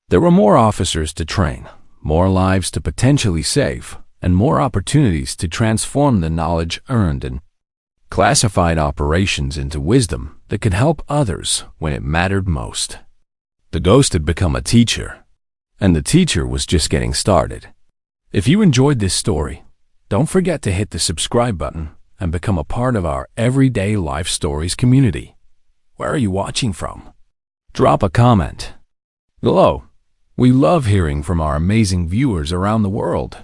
There were more officers to train, more lives to potentially save, and more opportunities to transform the knowledge earned in classified operations into wisdom that could help others when it mattered most. The ghost had become a teacher, and the teacher was just getting started. If you enjoyed this story, don't forget to hit the subscribe button and become a part of our Everyday Life Stories community. Where are you watching from? Drop a comment below. We love hearing from our amazing viewers around the world.